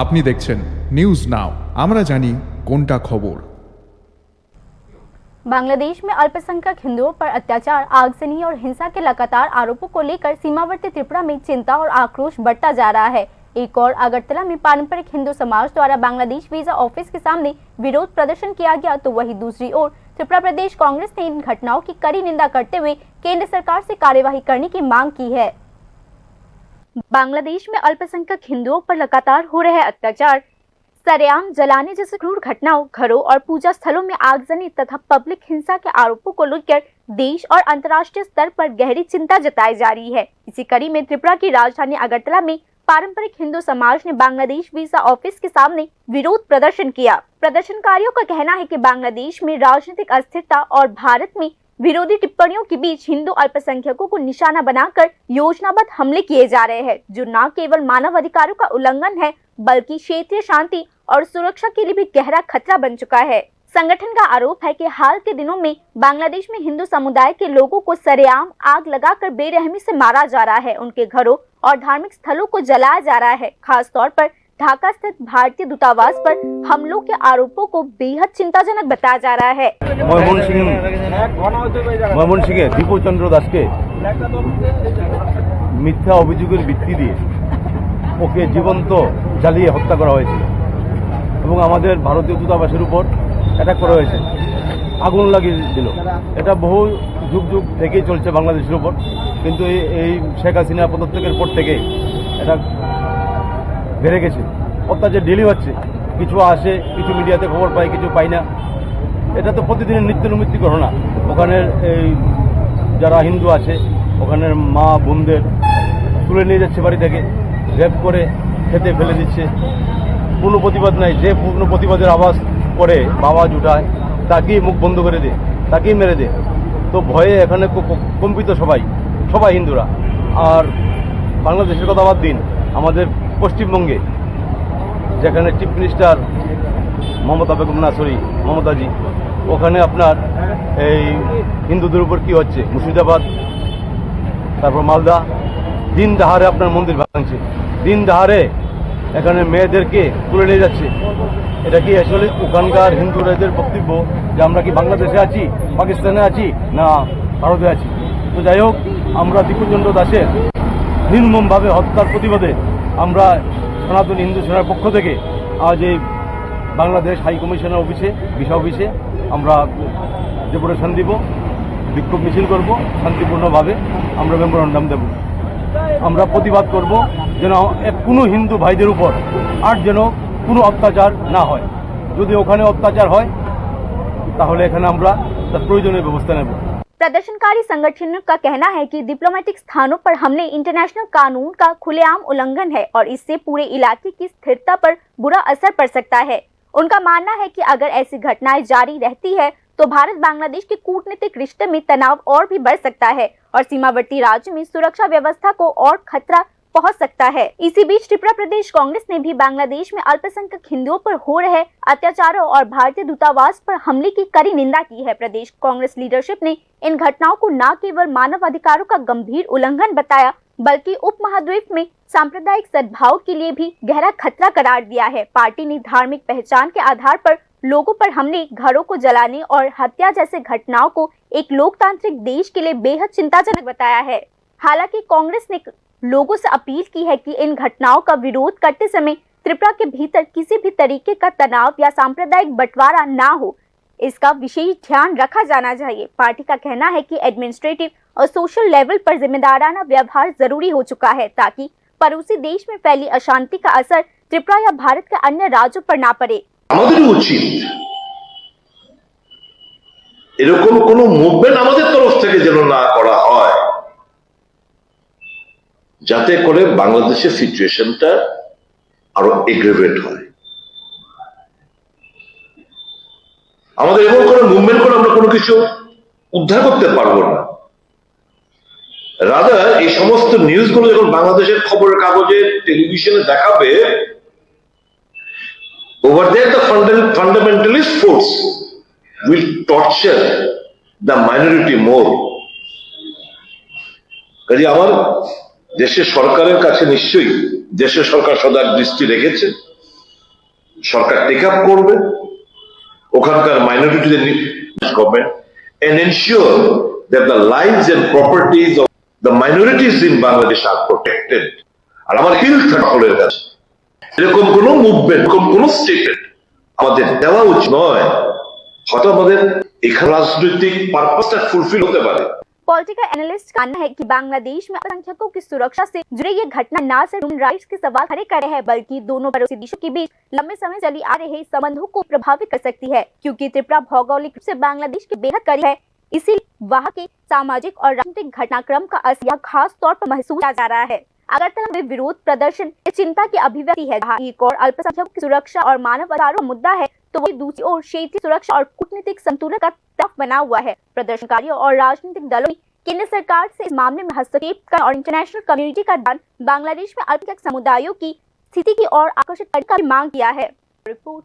আপনি দেখছেন news now, আমরা জানি কোনটা খবর। बांग्लादेश में अल्पसंख्यक हिंदुओं पर अत्याचार, आगजनी और हिंसा के लगातार आरोपों को लेकर सीमावर्ती त्रिपुरा में चिंता और आक्रोश बढ़ता जा रहा है। एक और अगरतला में पारंपरिक हिंदू समाज द्वारा बांग्लादेश वीजा ऑफिस के सामने विरोध प्रदर्शन किया गया, तो वहीं दूसरी ओर त्रिपुरा प्रदेश कांग्रेस ने इन घटनाओं की कड़ी निंदा करते हुए केंद्र सरकार से कार्यवाही करने की मांग की है। बांग्लादेश में अल्पसंख्यक हिंदुओं पर लगातार हो रहे अत्याचार, सरेआम जलाने जैसे क्रूर घटनाओं, घरों और पूजा स्थलों में आगजनी तथा पब्लिक हिंसा के आरोपों को लेकर देश और अंतर्राष्ट्रीय स्तर पर गहरी चिंता जताई जा रही है। इसी कड़ी में त्रिपुरा की राजधानी अगरतला में पारंपरिक हिंदू समाज ने बांग्लादेश वीजा ऑफिस के सामने विरोध प्रदर्शन किया। प्रदर्शनकारियों का कहना है कि बांग्लादेश में राजनीतिक अस्थिरता और भारत में विरोधी टिप्पणियों के बीच हिंदू अल्पसंख्यकों को निशाना बनाकर योजनाबद्ध हमले किए जा रहे हैं, जो न केवल मानव अधिकारों का उल्लंघन है बल्कि क्षेत्रीय शांति और सुरक्षा के लिए भी गहरा खतरा बन चुका है। संगठन का आरोप है कि हाल के दिनों में बांग्लादेश में हिंदू समुदाय के लोगों को सरेआम आग लगाकर बेरहमी से मारा जा रहा है, उनके घरों और धार्मिक स्थलों को जलाया जा रहा है। खास तौर पर ढाका स्थित भारतीय दूतावास पर हमलों के आरोपों को बेहद चिंताजनक बताया जा रहा है। ময়মনসিংহে দীপু চন্দ্র দাসকে মিথ্যা অভিযোগের ভিত্তি দিয়ে ওকে জীবন্ত জ্বালিয়ে হত্যা করা হয়েছিল এবং আমাদের ভারতীয় দূতাবাসের উপর অ্যাটাক করা হয়েছে, আগুন লাগিয়ে দিল। এটা বহু যুগ যুগ থেকেই চলছে বাংলাদেশের উপর, কিন্তু এই শেখ হাসিনা পদত্যাগের পর থেকে এটা বেড়ে গেছে। অত্যাচার ডেলি হচ্ছে, কিছু আসে, কিছু মিডিয়াতে খবর পাই, কিছু পাই না। এটা তো প্রতিদিনের নিত্য নৈমিত্তিক ঘটনা। ওখানের এই যারা হিন্দু আছে, ওখানের মা বোনদের তুলে নিয়ে যাচ্ছে বাড়ি থেকে, রেপ করে খেতে ফেলে দিচ্ছে। কোনো প্রতিবাদ নাই। যে পূর্ণ প্রতিবাদের আওয়াজ করে আওয়াজ উঠায় তাকেই মুখ বন্ধ করে দেয়, তাকেই মেরে দেয়। তো ভয়ে এখানে কম্পিত সবাই হিন্দুরা। আর বাংলাদেশের কথা বাদ দিন, আমাদের পশ্চিমবঙ্গে যেখানে চিফ মিনিস্টার মমতা বেগম নাসরি, মমতাজি, ওখানে আপনার এই হিন্দুদের উপর কি হচ্ছে, মুর্শিদাবাদ, তারপর মালদা, দিন দাহারে আপনার মন্দির ভাঙছে, দিন দাহারে এখানে মেয়েদেরকে তুলে নিয়ে যাচ্ছে। এটা কি আসলে ওখানকার হিন্দুরাদের বক্তব্য যে আমরা কি বাংলাদেশে আছি, পাকিস্তানে আছি, না ভারতে আছি? তো যাই হোক, আমরা দীপুচন্দ্র দাসের নির্মমভাবে হত্যার প্রতিবাদে আমরা সনাতন হিন্দু সেনার পক্ষ থেকে আজ এই বাংলাদেশ হাই কমিশনের অফিসে, ভিসা অফিসে আমরা ডেপুটেশন দিব, বিক্ষোভ মিছিল করব, শান্তিপূর্ণভাবে আমরা মেমোরান্ডাম দেব। আমরা প্রতিবাদ করব যেন কোনো হিন্দু ভাইদের উপর আর যেন কোনো অত্যাচার না হয়। যদি ওখানে অত্যাচার হয় তাহলে এখানে আমরা তার প্রয়োজনীয় ব্যবস্থা নেব। प्रदर्शनकारी संगठनों का कहना है कि डिप्लोमेटिक स्थानों पर हमले इंटरनेशनल कानून का खुलेआम उल्लंघन है और इससे पूरे इलाके की स्थिरता पर बुरा असर पड़ सकता है। उनका मानना है कि अगर ऐसी घटनाएं जारी रहती है तो भारत बांग्लादेश के कूटनीतिक रिश्ते में तनाव और भी बढ़ सकता है और सीमावर्ती राज्य में सुरक्षा व्यवस्था को और खतरा पहुंच सकता है। इसी बीच त्रिपुरा प्रदेश कांग्रेस ने भी बांग्लादेश में अल्पसंख्यक हिंदुओं पर हो रहे अत्याचारों और भारतीय दूतावास पर हमले की कड़ी निंदा की है। प्रदेश कांग्रेस लीडरशिप ने इन घटनाओं को न केवल मानव अधिकारों का गंभीर उल्लंघन बताया बल्कि उपमहाद्वीप में सांप्रदायिक सद्भाव के लिए भी गहरा खतरा करार दिया है। पार्टी ने धार्मिक पहचान के आधार पर लोगों पर हमले, घरों को जलाने और हत्या जैसे घटनाओं को एक लोकतांत्रिक देश के लिए बेहद चिंताजनक बताया है। हालांकि कांग्रेस ने लोगों से अपील की है कि इन घटनाओं का विरोध करते समय त्रिपुरा के भीतर किसी भी तरीके का तनाव या सांप्रदायिक बंटवारा ना हो, इसका विशेष ध्यान रखा जाना चाहिए। पार्टी का कहना है कि एडमिनिस्ट्रेटिव और सोशल लेवल पर जिम्मेदाराना व्यवहार जरूरी हो चुका है ताकि पड़ोसी देश में फैली अशांति का असर त्रिपुरा या भारत के अन्य राज्यों पर ना पड़े। আমাদের উচিত এরকম কোনো মুভমেন্ট আমাদের তরফ থেকে যেন না করা হয়, যাতে করে বাংলাদেশের সিচুয়েশনটা আরো এগ্রেভেট হয়। আমাদের এমন কোনো মুভমেন্ট করে আমরা কোনো কিছু উদ্ধার করতে পারবো না। রাদার এই সমস্ত নিউজগুলো যখন বাংলাদেশের খবরের কাগজে, টেলিভিশনে দেখাবে, over there the fundamentalist force will torture the minority more. কাজে আমার দেশের সরকারের কাছে নিশ্চয়ই দেশের সরকার সদা দৃষ্টি রেখেছে সরকার টেক আপ করবে ওখানকার মাইনরিটিদের government and ensure that the lives and properties of the minorities in Bangladesh are protected. আর আমার হিল সকলের কাছে এরকম কোন মুভমেন্ট কোন স্টেটমেন্ট আমাদের দেওয়া উচিত নয়। হয়তো আমাদের এখানে রাজনৈতিক পারপাসটা ফুলফিল হতে পারে। पॉलिटिकल एनालिस्ट का मानना है कि बांग्लादेश में अल्पसंख्यकों की सुरक्षा से जुड़े ये घटना न सिर्फ ह्यूमन राइट्स के सवाल खड़े कर रहे हैं बल्कि दोनों पड़ोसी देशों के बीच लंबे समय चली आ रहे संबंधों को प्रभावित कर सकती है, क्योंकि त्रिपुरा भौगोलिक रूप से बांग्लादेश के बेहद करीब है। इसीलिए वहाँ के सामाजिक और राजनीतिक घटनाक्रम का असर खास तौर पर महसूस किया जा रहा है। अगरतला में विरोध प्रदर्शन चिंता की अभिव्यक्ति है, जहाँ एक और अल्पसंख्यकों की सुरक्षा और मानवाधिकारों का मुद्दा है तो वही दूसरी ओर क्षेत्रीय सुरक्षा और कूटनीतिक संतुलन का टफ बना हुआ है। प्रदर्शनकारियों और राजनीतिक दलों ने केंद्र सरकार से इस मामले में हस्तक्षेप कर और इंटरनेशनल कम्युनिटी का ध्यान बांग्लादेश में अल्पसंख्यक समुदायों की स्थिति की ओर आकर्षित करने की मांग किया है। रिपोर्ट